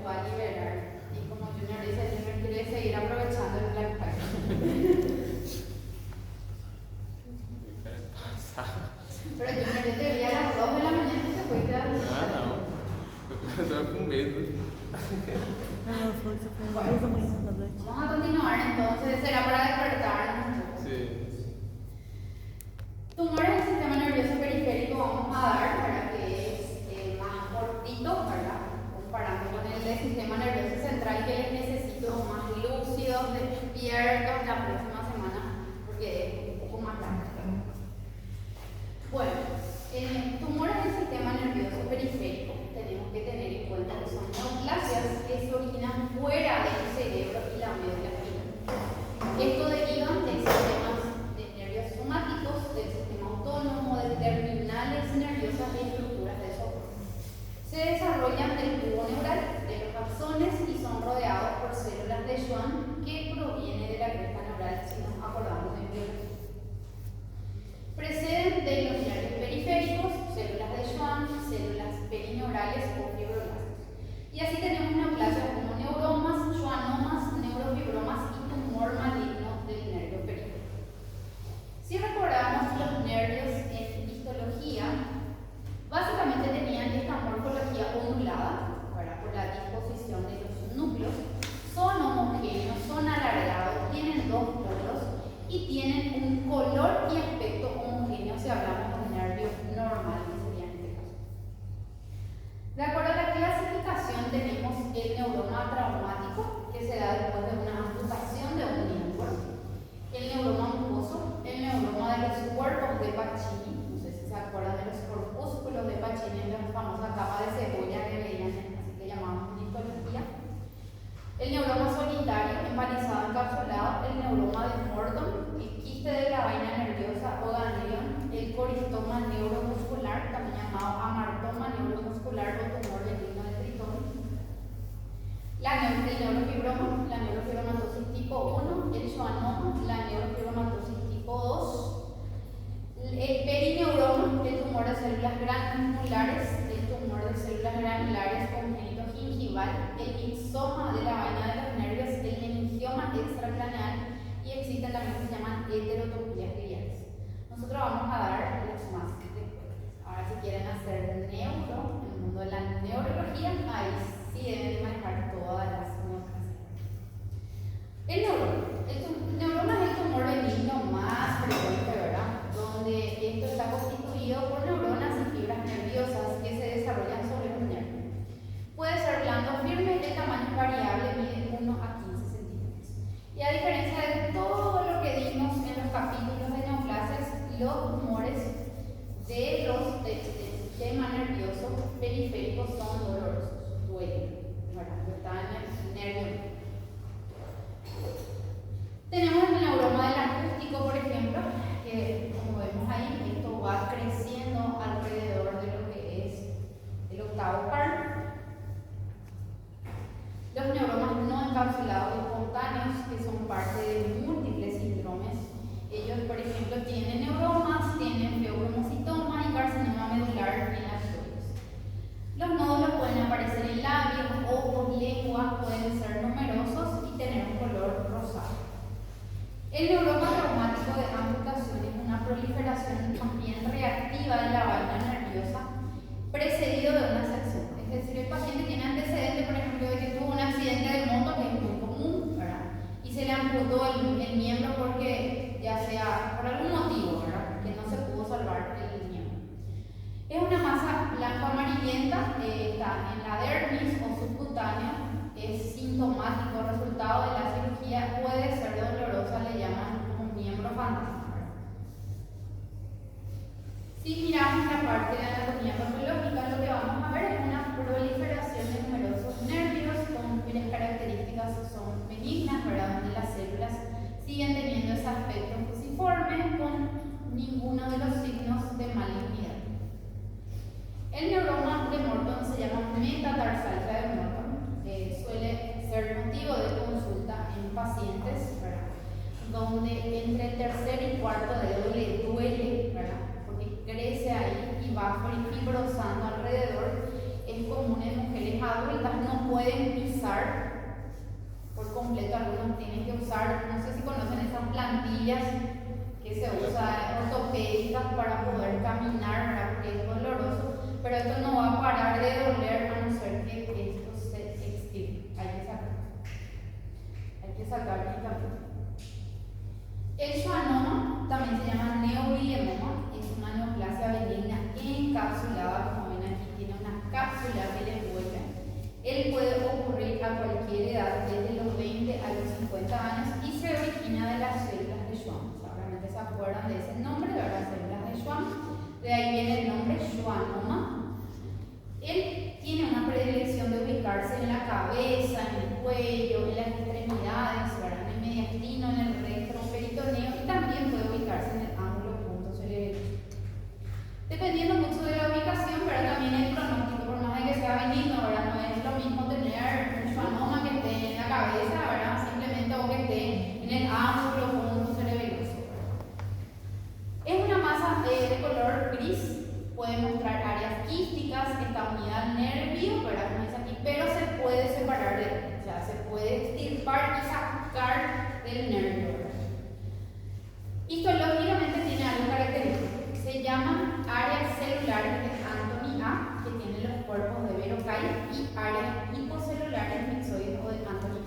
va a liberar. Y como Junior dice, Junior quiere seguir aprovechando el Black Friday. Pero Junior, yo te vi a las 2 de la mañana y se fue a quedar. Não. Eu tava com medo. Vamos a continuar entonces, será para despertarnos un poco. Sí. Tumores del sistema nervioso periférico vamos a dar para que es más cortito, ¿verdad? Comparando con el del sistema nervioso central, que les necesito más lúcidos, despiertos la próxima semana, porque es un poco más largo. Bueno, tumores del sistema nervioso periférico tenemos que tener en cuenta que son neoplasias que se originan fuera del cerebro y la médula espinal. Esto derivan de sistemas de nervios somáticos, del sistema autónomo, de terminales nerviosas y estructuras de soporte. Se desarrollan del tubo neural, de los axones, y son rodeados por células de Schwann que proviene de la cresta neural, si nos acordamos de biología. Preceden de los nervios periféricos, células de Schwann, células perineurales o fibroblastos. Y así tenemos neoplasias como neuromas, schwannomas, neurofibromas y tumor maligno del nervio periférico. Si recordamos los nervios en histología, básicamente tenían esta morfología ondulada, ¿verdad? Por la disposición de los núcleos, son homogéneos, son alargados, tienen dos polos y tienen un color y aspecto homogéneo si hablamos de un nervio normal, que sería en este caso. De acuerdo a la clasificación tenemos el neuroma traumático, que se da después de una amputación de un miembro, el neuroma mucoso, el neuroma de los cuerpos de Pacini, no sé si se acuerdan de los corpúsculos de Pacini, la famosa capa de cebolla que veían, así que llamamos histología. El neuroma solitario, empalizado, encapsulado, el neuroma de Morton, el quiste de la vaina nerviosa o ganglion, el coristoma neuromuscular, también llamado amartoma neuromuscular o tumor benigno de Tritón, el neurofibroma, la neurofibromatosis tipo 1, el schwannoma, la neurofibromatosis tipo 2, el perineuroma, el tumor de células granulares, el tumor de células granulares congénito gingival, el myxoma de la vaina de los nervios, el meningioma extracraneal, y existen también que se llaman heterotopías gliales. Nosotros vamos a dar los más después. Ahora, si quieren hacer neuro, en el mundo de la neurología, ahí sí deben de manejar todas las neoplasias. El neuroma es el tumor benigno más frecuente, ¿verdad? Donde esto está constituido por neuronas y fibras nerviosas que se desarrollan sobre los nervios. Puede ser blando o firme, el tamaño es variable, mide 1 a 15 centímetros. Y a diferencia de todo lo que dimos en los capítulos de neoplasias, los tumores de los sistema nervioso periférico son dolorosos, duelen, ¿verdad? Están en el nervio. Tenemos el neuroma del acústico, por ejemplo, que como vemos ahí, esto va creciendo alrededor de lo que es el octavo par. Los neuromas no encapsulados espontáneos, que son parte de múltiples síndromes. Ellos, por ejemplo, tienen neuromas, tienen fibromusitoma y carcinoma medular en las tiroides. Los nódulos pueden aparecer en labios, ojos, lengua, pueden ser numerosos y tener un color rosado. El neuroma traumático de amputación es una proliferación también reactiva de la vaina nerviosa precedido de una sección. Es decir, el paciente tiene antecedentes, por ejemplo, de que tuvo un accidente de moto, que es muy común, ¿verdad? Y se le amputó el miembro porque, ya sea por algún motivo, ¿verdad? Que no se pudo salvar el miembro. Es una masa blanco-amarillenta, está en la dermis o subcutáneo, es sintomático, resultado de la cirugía, puede ser dolorosa, le llaman un miembro fantasma. Si miramos la parte de anatomía patológica, lo que vamos a ver es una proliferación de numerosos nervios con cuyas características son benignas, ¿verdad? Donde las células siguen teniendo ese aspecto fusiforme con ninguno de los signos de malignidad. El neuroma de Morton se llama metatarsalgia de Morton, suele ser motivo de consulta en pacientes, ¿verdad? Donde entre el tercer y cuarto dedo le duele, ¿verdad? Porque crece ahí y va fibrosando alrededor. Es común en mujeres adultas, no pueden pisar por completo. Algunos tienen que usar, no sé si conocen esas plantillas que se usan ortopédicas para poder caminar, ¿verdad? Porque es doloroso, pero esto no va a parar de doler a no ser que esto se extirpe. Hay que sacar el camino. El schwannoma también se llama neurilemoma, es una neoplasia benigna encapsulada, como ven aquí, tiene una cápsula que le envuelve. Él puede ocurrir a cualquier edad, desde los 20 a los 50 años, y se origina de las células de Schwann. Seguramente se acuerdan de ese nombre, de las células de Schwann. De ahí viene el nombre schwannoma. Él tiene una predilección de ubicarse en la cabeza, en el cuello, en las extremidades, ¿verdad? En el mediastino, en el recto, peritoneo, y también puede ubicarse en el ángulo punto cerebroso. Dependiendo mucho de la ubicación, pero también el pronóstico, por más de que sea benigno, ¿verdad? No es lo mismo tener un schwannoma que esté en la cabeza, ¿verdad? Simplemente o que esté en el ángulo punto cerebroso. Es una masa de color gris, puede mostrar áreas quísticas, está unida al nervio, ¿verdad? Como dice aquí, pero se puede separar de él, o sea, se puede extirpar y sacar del nervio, ¿verdad? Histológicamente tiene algo característico. Se llaman áreas celulares de Anthony A, que tienen los cuerpos de Verocay, y áreas hipocelulares mixoides o de Anthony,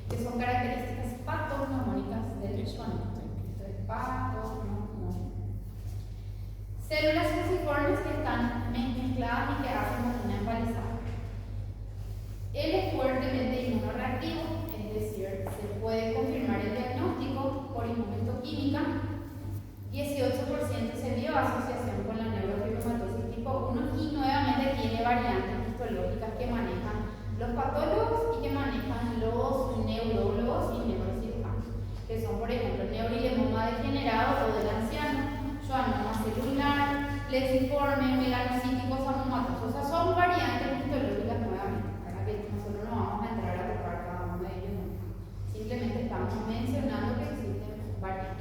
que son características patognomónicas del schwannoma. Entonces, patognomónicas. Células fusiformes que están mezcladas y que hacen como una empalizada. Él es fuertemente inmunoreactivo, es decir, se puede confirmar el diagnóstico por inmunohistoquímica. 18% se vio asociación con la neurofibromatosis tipo 1 y nuevamente tiene variantes histológicas que manejan los patólogos y que manejan los neurólogos y neurocirujanos, que son, por ejemplo, neurilemoma degenerado o del anciano, schwannoma celular, plexiforme, melanocíticos amomatosos. O sea, son variantes histológicas nuevamente, para que nosotros no vamos a entrar a tocar cada uno de ellos. Simplemente estamos mencionando que existen variantes.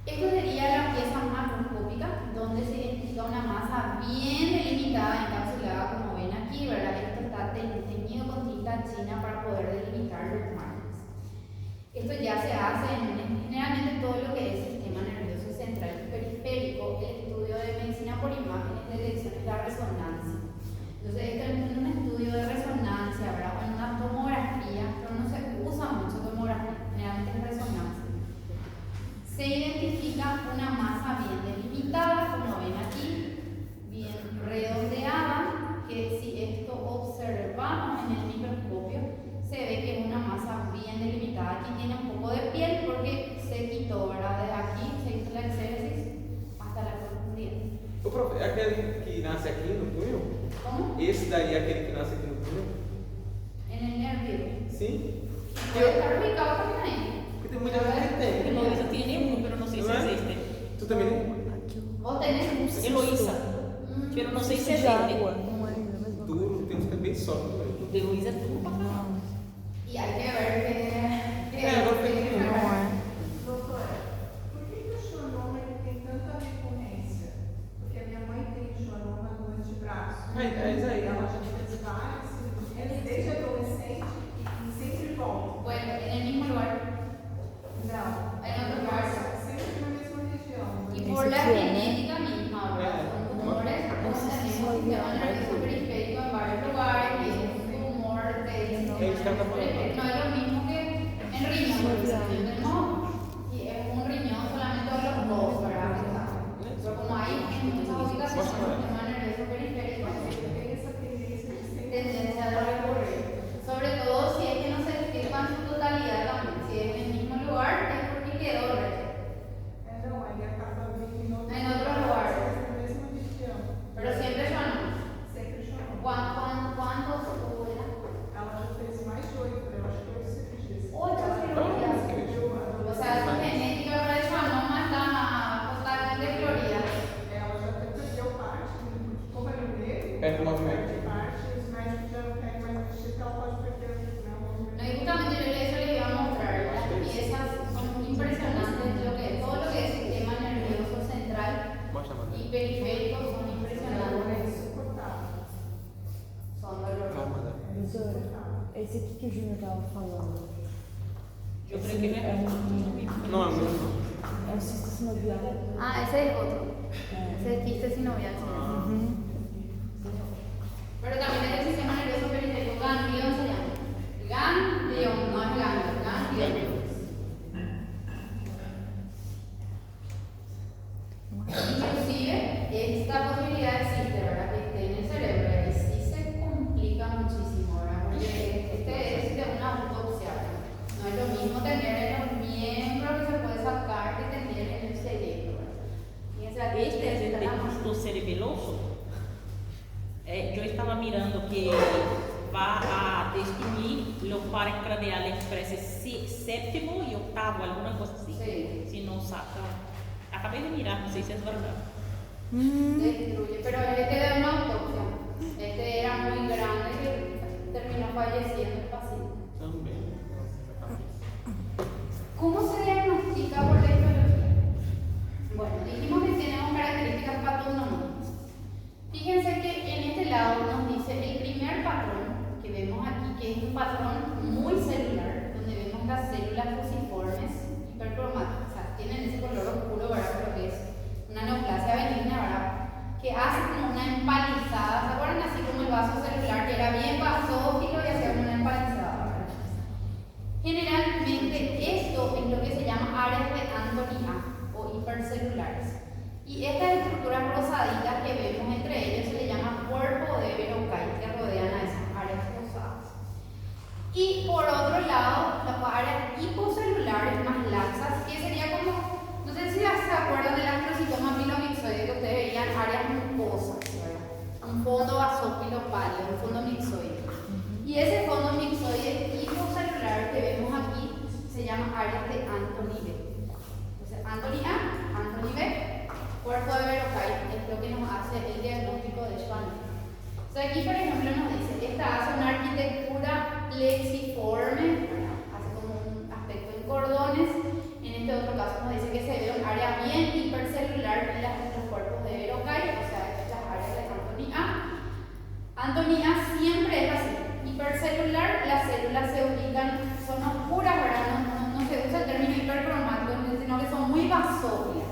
Esto sería la pieza macroscópica, donde se identifica una masa bien delimitada, encapsulada, como ven aquí, ¿verdad? Esto está teñido con tinta china para poder delimitar los márgenes. Esto ya se hace generalmente todo lo que es sistema nervioso central y periférico, el estudio de medicina por imágenes, detección y la resonancia. Entonces, esto es un estudio de resonancia, ¿verdad? O en una tomografía, pero no se usa mucho tomografía, generalmente es resonancia. Se identifica una masa bien delimitada, como ven aquí, bien redondeada, que si esto observamos en el microscopio, se ve que es una masa bien delimitada. Aquí tiene un poco de piel porque se quitó, ¿verdad? Desde aquí se hizo la exéresis hasta la profundidad. Ô, prof, é aquele que nasce aqui no túnel? ¿Cómo? Esse daí é aquele que nasce aqui no túnel? En el nervio. Sim. Puede estar ubicado también ahí. Porque tem muita gente que tem. Eloísa tiene uno, pero no sé si ¿No es? existe. Tu também tem? Vos tenés Eloísa, pero no sé si de água, existe. não é a mesma coisa. Duro, tem uns que é bem sólido. velho. De Eloísa es duro para caramba. y hay que ver que agora tem que Não é. Doutora, por que o schwannoma ele tem tanta recorrência? Porque a minha mãe tem schwannoma no antebraço. É isso aí. Ela já fez várias cirurgias desde adolescente e sempre volta. bueno, en el mismo lugar. Não, En otro lugar. sempre na mesma região. Y por la genética misma, ¿verdad? Son tumores como tenemos sistema nervioso periférico en varios lugares y es un tumor de Ahí está la palabra. no es lo mismo que en riñón, porque tenemos y es un riñón solamente de los dos, ¿verdad? Pero como hay en muchas ubicaciones el sistema nervioso periférico, Tem essa tendência de sempre. tendencia a recurrir. Sobre todo si es que no se explica en su totalidad también. Si es en el mismo lugar, es porque quedó reto. Não, ele acaba vindo em outro Em outro lugar. Na mesma região. Pero siempre yo no. Sempre schwannoma. ¿Cuántos era? Ela já fez mais de 8 gravações. Doutora, esse aqui que o Júnior estava falando, Eu creio que é um, Não, não. é um cisto sinovial. Ah, ese es otro. Ese es quiste sinovial. Pero también es el sistema nervioso periférico ganglión se llama. Ganglión, no es ganglio, ganglión. Inclusive, esta posibilidad existe, ¿verdad? Que esté en el cerebro, y sí se complica muchísimo, ¿verdad? Porque este es de una autopsia, ¿verdad? No es lo mismo tener en los miembros que se puede sacar que tener en el cerebro, ¿verdad? Fíjense aquí, este é está la do cerebeloso. Eu estava mirando que vai a destruir los pares craneales, parece séptimo y octavo, alguna cosa así. Sí. Si no saca. Acabé de mirar, no sé si es verdad. destruye, pero este de una autopsia. Este era muy grande que terminó falleciendo el paciente. Também. ¿Cómo se diagnostica por la histología? Bueno, dijimos que tenemos características patognomónicas. Fíjense que en este lado nos dice el primer patrón que vemos aquí, que es un patrón muy celular, donde vemos las células fusiformes hipercromáticas, o sea, tienen ese color oscuro, ¿verdad? Pero que es una neoplasia benigna, ¿verdad? Que hace como una empalizada, ¿se acuerdan? Así como el vaso celular, que era bien basófilo y hacía una empalizada, ¿verdad? Generalmente esto es lo que se llama áreas de Anthony A o hipercelulares. Y estas estructuras rosaditas que vemos entre ellos se le llama cuerpo de Verocay, que rodean a esas áreas rosadas. Y por otro lado, las áreas hipocelulares más laxas, que sería como, no sé si se acuerdan del astrocitoma pilomixoide, que ustedes veían áreas mucosas, ¿verdad? Un fondo basófilo pálido, un fondo mixoide. Y ese fondo mixoide hipocelular que vemos aquí se llama áreas de Anthony B. Entonces, Anthony A, Anthony B, cuerpo de Verocay es lo que nos hace el diagnóstico de Schwann. O sea, aquí, por ejemplo, nos dice, esta hace una arquitectura plexiforme, hace como un aspecto en cordones. En este otro caso nos dice que se ve un área bien hipercelular en los cuerpos de Verocay, o sea, las áreas de Anthony A. Anthony A siempre es así, hipercelular, las células se ubican, son oscuras, ¿verdad? No se usa el término hipercromático, sino que son muy basófilas.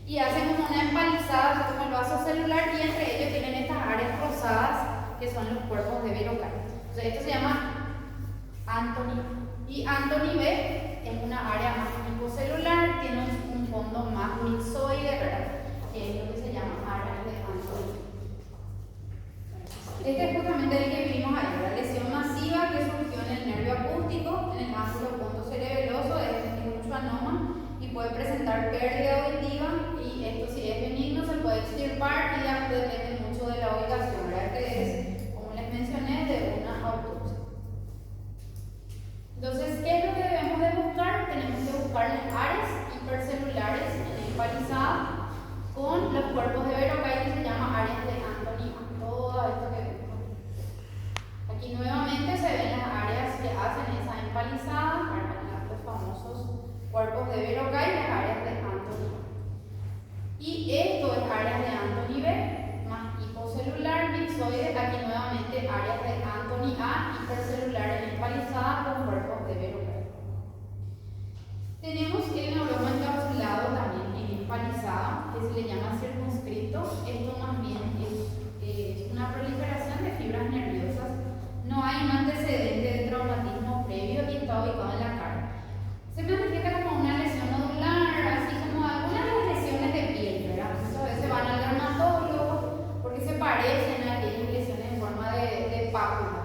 Y hacen como una empalizada, como el vaso celular, y entre ellos tienen estas áreas rosadas que son los cuerpos de Verocay. Entonces, esto se llama Anthony. Y Anthony B es una área más hipocelular, tiene un fondo más mixoide, ¿verdad? Que es lo que se llama área de Anthony. Este es justamente el que vimos ahí, la lesión masiva que surgió en el nervio acústico, en el ángulo punto cerebeloso, es un schwannoma. Y puede presentar pérdida auditiva, y esto, si es benigno, se puede extirpar y ya depende mucho de la ubicación, ¿verdad? Que es, como les mencioné, de una autopsia. Entonces, ¿qué es lo que debemos de buscar? Tenemos que buscar las áreas hipercelulares en empalizada con los cuerpos de Verocay, que se llama áreas de Anthony A. Todo esto que vemos. Aquí nuevamente se ven las áreas que hacen esa empalizada, los famosos cuerpos de Verocay, las áreas de Anthony. Y esto es áreas de Anthony B, más hipocelular, mixoide, aquí nuevamente áreas de Anthony A, hipercelular en empalizada con cuerpos de Verocay. Tenemos el neuroma encapsulado también en empalizada, que se le llama circunscrito. Esto más bien es una proliferación de fibras nerviosas. No hay un antecedente de traumatismo previo y está ubicado en la cara. Se manifiesta como una lesión nodular, así como algunas de las lesiones de piel, ¿verdad? Muchas veces van al dermatólogo porque se parecen a aquellas lesiones en forma de pápula.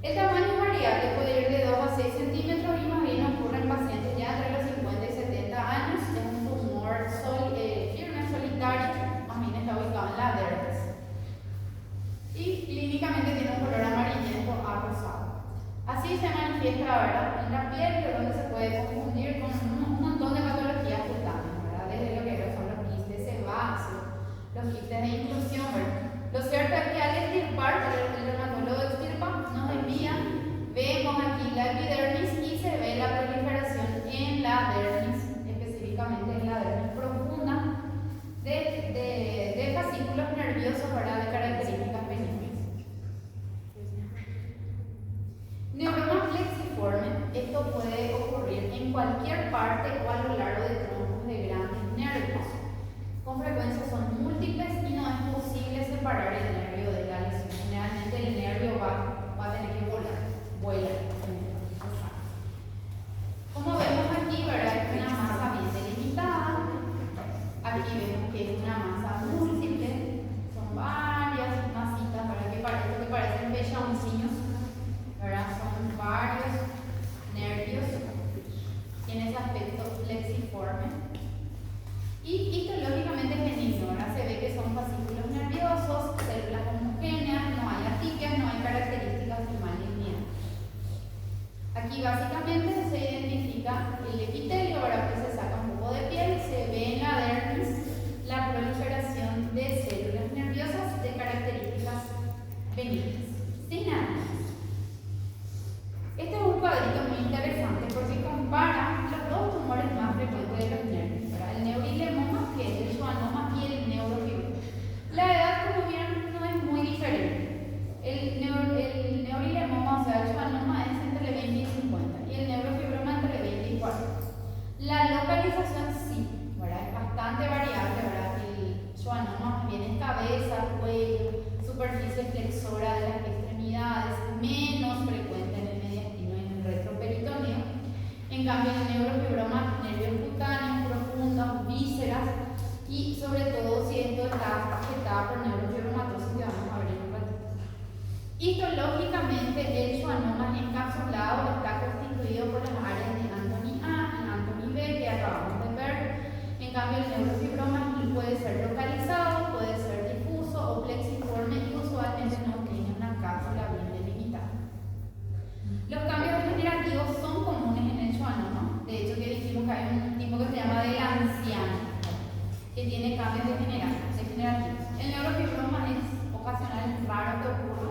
El tamaño es variable, puede ir de 2 a 6 centímetros y más bien ocurre en pacientes ya entre los 50 y 70 años. Es un tumor firme, solitario, más bien está ubicado en la dermis. Y clínicamente tiene un color amarillento a rosado. Así se manifiesta, ¿verdad?, en la piel, pero donde se puede confundir con un montón de patologías cutáneas, ¿verdad? Desde lo que son los quistes sebáceos, los quistes de inclusión, ¿verdad? Lo cierto es que al extirpar, el dermatólogo extirpa, nos envía, vemos aquí la epidermis y se ve la proliferación en la dermis, específicamente en la dermis profunda, de fascículos nerviosos, ¿verdad?, de características benignas. separar el nervio de la lesión. Generalmente el nervio va a tener que vuela. Como vemos aquí, ¿verdad? Es una masa bien delimitada. Aquí vemos que es una masa múltiple. Son varias masitas para que parecen pechoncillos, ¿verdad? Son varios nervios. Tiene ese aspecto flexiforme. Y histológicamente es benigno, ¿verdad? Se ve que son fascículos nerviosos, células homogéneas, no hay atipias, no hay características de malignidad. Aquí básicamente se identifica el epitelio, ahora que se saca un poco de piel, se ve en la dermis la proliferación de células nerviosas de características benignas, sin análisis. Este es un cuadrito muy interesante porque compara los dos tumores más frecuentes de los nervios, ¿verdad? El neurinoma, que es el schwannoma, y el neurofibroma. La edad, como vieron, no es muy diferente. El neurinoma, o sea, el schwannoma, es entre 20 y 50 y el neurofibroma entre 20 y 40. La localización sí, ¿verdad? Es bastante variable, ¿verdad? El schwannoma viene en cabeza, cuello, superficie flexora de las extremidades, menos frecuente en el mediastino y en el retroperitoneo. En cambio, el neurofibroma, nervios cutáneos profundos, vísceras y sobre todo si esto está afectado por neurofibromatosis, que vamos a ver en un ratito. Histológicamente, el schwannoma encapsulado está constituido por las áreas de Anthony A y Anthony B que acabamos de ver. En cambio, el neurofibroma puede ser localizado, puede ser difuso o flexiforme y usualmente no tiene una cápsula bien delimitada. Los cambios degenerativos son comunes en el schwannoma. De hecho, que dijimos que hay un tipo que se llama del anciano, que tiene cambios degenerativos. El neurofibroma es ocasional, raro que ocurra.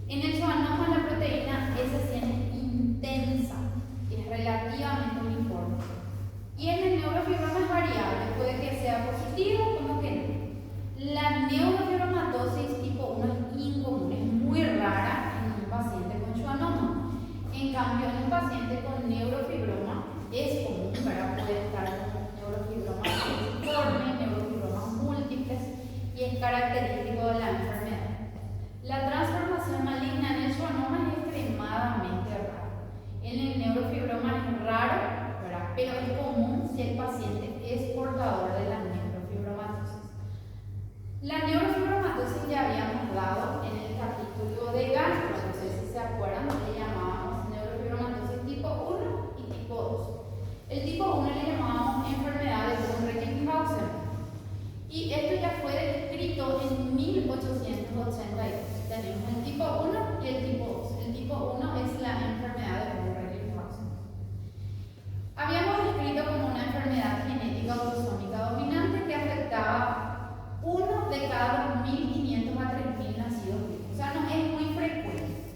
En el schwannoma la proteína S es intensa, es relativamente uniforme. Y en el neurofibroma es variable, puede que sea positivo como que no. La neurofibromatosis tipo 1 es incomún, es muy rara en un paciente con schwannoma. En cambio, en un paciente con neurofibroma es común, ¿verdad? Puede estar con neurofibromas flexiformes, neurofibromas múltiples y es característico de la enfermedad. La transformación maligna en el schwannoma es extremadamente rara. En el neurofibroma es raro, ¿verdad? Pero es común si el paciente es portador de la neurofibromatosis. La neurofibromatosis ya habíamos dado en el capítulo de gastro, no sé si se acuerdan, le llamábamos neurofibromatosis tipo 1 y tipo 2. El tipo 1 le llamábamos enfermedad de von Recklinghausen y esto ya fue descrito en 1882. Tenemos el tipo 1 y el tipo 2. El tipo 1 es la enfermedad de von Recklinghausen. Habíamos descrito como una enfermedad genética autosómica dominante que afectaba 1 de cada 2.500 a 3.000 nacidos vivos. O sea, no es muy frecuente,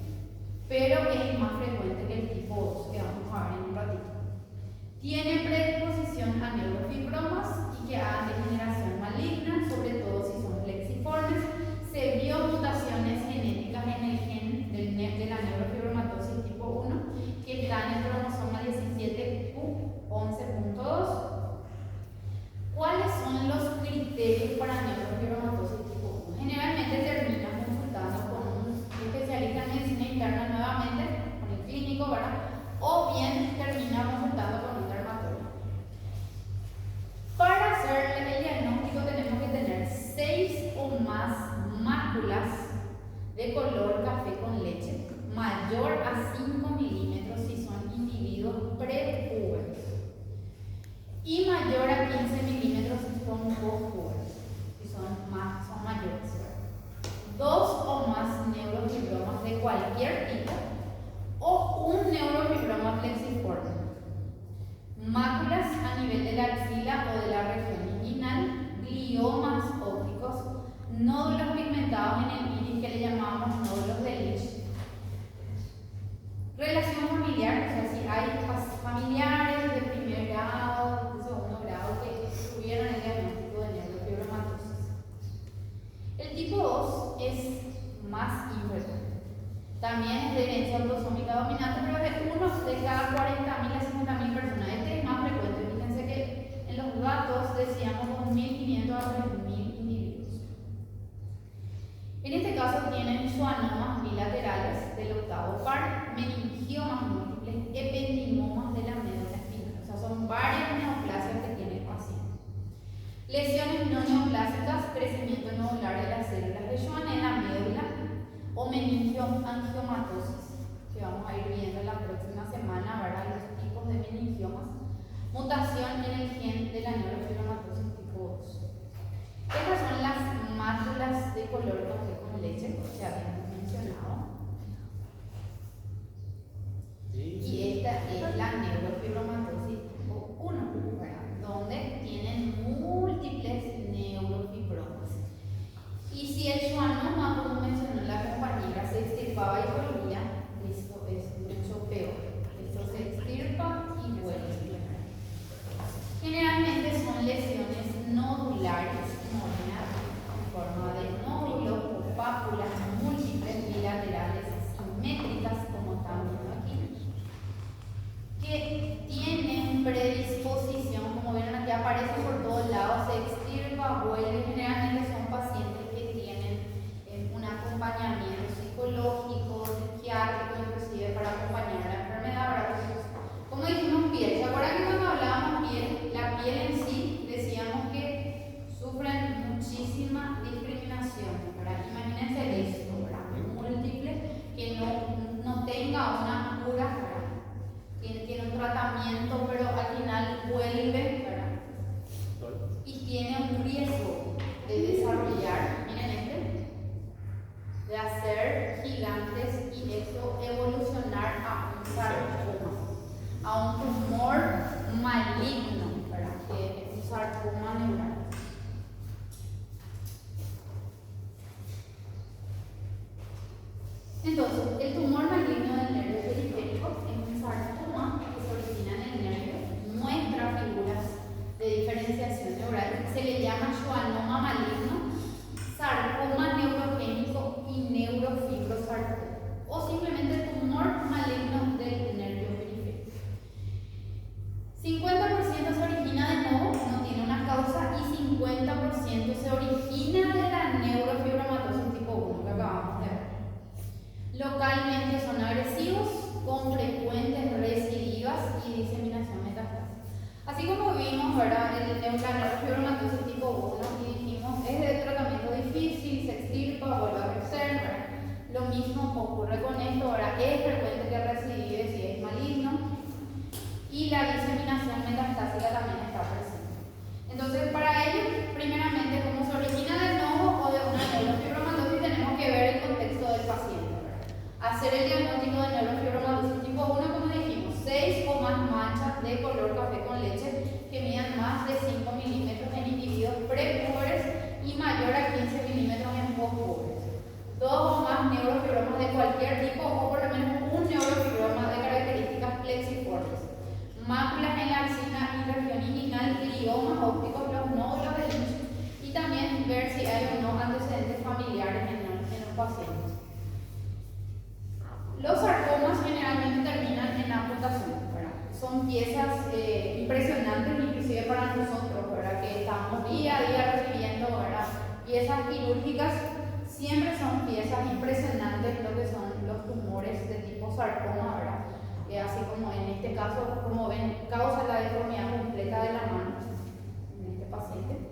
pero es más frecuente que el tipo 2, que vamos a ver en un ratito. Tiene predisposición a neurofibromas y que hagan degeneración maligna, sobre todo si son flexiformes. Se vio mutaciones genéticas en el gen de la neurofibromatosis tipo 1, que está en el cromosoma 17q11.2. ¿Cuáles son los criterios para neurofibromatosis tipo 1? Generalmente terminan consultando con un especialista en medicina interna nuevamente, con el clínico, ¿verdad? O bien termina consultando con un dermatólogo. Para hacer el diagnóstico tenemos que tener 6 o más máculas de color café con leche, mayor a 5 milímetros si son individuos prepúberos y mayor a 15 milímetros si son pospuberos, si son mayores. 2 o más neurofibromas de cualquier tipo o un neurofibroma flexiforme. Máculas a nivel de la axila o de la región inguinal, gliomas ópticos, nódulos pigmentados en el iris que le llamamos nódulos de Lich. Relación familiar, o sea, si hay familiares de primer grado, de segundo grado que tuvieron el diagnóstico de neurofibromatosis. El tipo 2 es más infrecuente. También es de herencia autosómica dominante, pero de 1 de cada 40.000 a 50.000 personas. Este es más frecuente. Fíjense que en los datos decíamos 2.500 a 3.000 individuos. En este caso tienen schwannomas bilaterales del octavo par, meningiomas múltiples, ependimomas de la médula espinal. O sea, son varias neoplasias que tiene el paciente. Lesiones no neoplásicas, crecimiento nodular de las células de Schwann en la médula o meningoangiomatosis, que vamos a ir viendo la próxima semana, ¿verdad? Los tipos de meningiomas. Mutación en el gen de la neurofibromatosis tipo 2. Estas son las máculas de color café con leche que habíamos mencionado. Y esta es la neurofibromatosis tipo 1, ¿verdad? Donde tienen múltiples neurofibromas. Y si el schwannoma, como mencionó la compañera, se extirpaba y volvía, esto es mucho peor. Esto se extirpa y vuelve. Generalmente son lesiones nodulares, en forma de nódulos o pápulas múltiples bilaterales simétricas, como están viendo aquí, que tienen predisposición, como vieron aquí, aparece por todos lados, se extirpa, vuelve. Generalmente son pacientes que tienen un acompañamiento psicológico, psiquiátrico, inclusive para acompañar la enfermedad. Entonces, como dijimos, piel. ¿Se acuerdan que cuando hablábamos piel, la piel en sí, decíamos que sufren muchísima discriminación, ¿verdad? Imagínense esto, ¿verdad? Múltiple, que no tenga una cura, ¿verdad? Tiene un tratamiento, pero al final vuelve, ¿verdad? Y tiene un riesgo de desarrollar, miren de hacer gigantes y esto evolucionar a un sarcoma, a un tumor maligno, ¿verdad? Que es un sarcoma neural. Entonces, el tumor maligno del nervio periférico es un sarcoma que se origina en el nervio, muestra figuras de diferenciación neural, se le llama schwannoma maligno, sarcoma neurogénico y neurofibrosarcoma, o simplemente tumor maligno del nervio periférico. 50% se origina de nuevo, no tiene una causa, y 50% se origina de la neurofibromatosis tipo 1 que acabamos de ver. Localmente son agresivos, con frecuentes recidivas y diseminación metastásica. Así como vimos, ¿verdad? La neurofibromatosis tipo 1, y dijimos, es de tratamiento difícil, se extirpa, vuelve a crecer, ¿verdad? Lo mismo ocurre con esto, ¿verdad? Es frecuente que recidive si es maligno, y la diseminación metastásica también está presente. Entonces, para ello, primeramente, como se origina del nodo o de una neurofibromatosis, tenemos que ver el contexto del paciente, ¿verdad? Hacer el diagnóstico de neurofibromatosis tipo 1, como dijimos, 6 o más manchas de color café con leche que midan más de 5 milímetros en individuos prepubres y mayor a 15 milímetros en postpubres. 2 o más neurofibromas de cualquier tipo o por lo menos un neurofibroma de características plexiformes. Máculas en la axila y región inguinal, gliomas ópticos, los nódulos de Lynch, y también ver si hay o no antecedentes familiares en los pacientes. Los sarcomas generalmente terminan en amputación, ¿verdad? Son piezas impresionantes, inclusive para nosotros, ¿verdad? Que estamos día a día recibiendo, ¿verdad? Piezas quirúrgicas, siempre son piezas impresionantes lo que son los tumores de tipo sarcoma, ¿verdad? Así como en este caso, como ven, causa la deformidad completa de la mano en este paciente.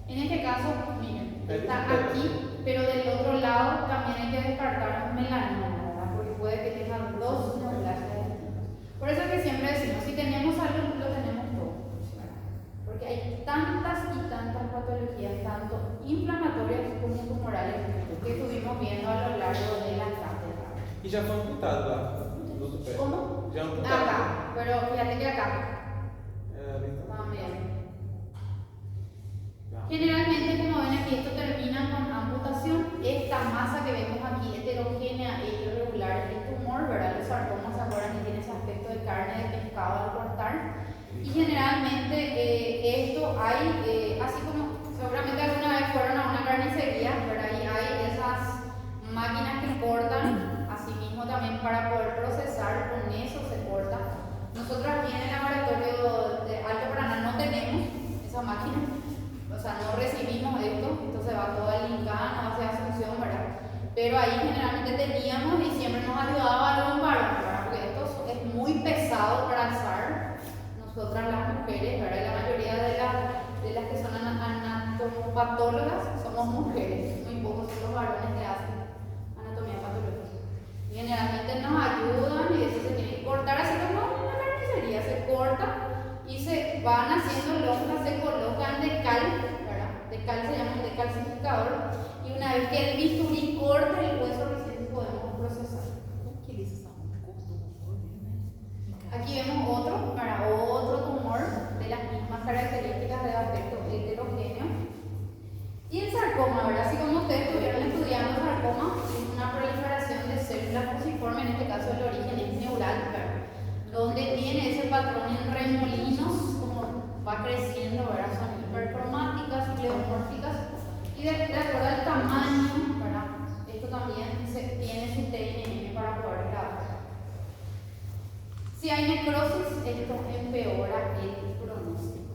En este caso, miren, está aquí, pero del otro lado también hay que descartar un melanoma, ¿verdad? Porque puede que tengan dos neoplasias distintas. Por eso es que siempre decimos, si tenemos salud, lo tenemos todo, ¿verdad? Porque hay tantas y tantas patologías, tanto inflamatorias como tumorales, que estuvimos viendo a lo largo de la cátedra. Y ya fue amputado lá. ¿Cómo? Ya amputado. Acá, pero fíjate que acá Ahorita. también. Generalmente, como ven aquí, esto termina con amputación. Esta masa que vemos aquí, heterogénea e irregular, es el tumor, ¿verdad? Los sarcomas, ¿se acuerdan que tiene ese aspecto de carne de pescado al cortar? Y generalmente esto hay, así como seguramente alguna vez fueron a una carnicería, ¿verdad? Y hay esas máquinas que cortan, así mismo también para poder procesar, con eso se corta. Nosotros aquí en el laboratorio de Alto Paraná no tenemos esa máquina. O sea, no recibimos esto se va todo al Incano, se hace un ahí generalmente teníamos y siempre nos ayudaba a lumbar, ¿verdad? Porque esto es muy pesado para alzar. Nosotras las mujeres, ¿verdad? La mayoría de las que son anatomopatólogas somos mujeres, muy pocos son los varones que hacen anatomía patológica. Y generalmente nos ayudan y eso se tiene que cortar así como en una carnicería, se corta y se van haciendo lonjas, se colocan de cal, ¿verdad? De cal se llama un decalcificador, y una vez que el bisturí corta el hueso recién podemos procesar. Aquí vemos otro, para otro tumor de las mismas características de aspecto heterogéneo. Y el sarcoma, ¿verdad? Así como ustedes estuvieron estudiando sarcoma, es una proliferación de células fusiformes, en este caso el origen es neural, ¿verdad? Donde tiene ese patrón en remolinos, como va creciendo, ¿verdad? Son hipercromáticas, pleomórficas, y de acuerdo al tamaño, ¿verdad? Esto también tiene su TNM para poder grabar. Si hay necrosis, esto empeora el pronóstico.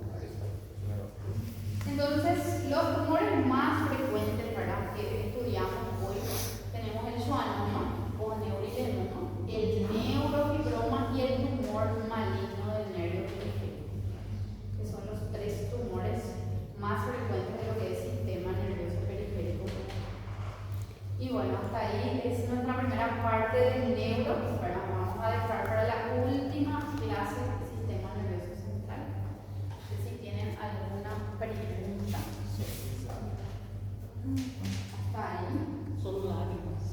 Entonces, los tumores más frecuentes, ¿verdad?, que estudiamos hoy, tenemos el schwannoma o neurofibroma, el neurofibroma y el tumor maligno del nervio periférico, que son los tres tumores más frecuentes de lo que es sistema nervioso periférico. Y bueno, hasta ahí es nuestra primera parte del neuro, ¿verdad? Vamos a dejar para la última clase del sistema nervioso central. No sé si tienen alguna pregunta. Hasta ahí. Solo lágrimas.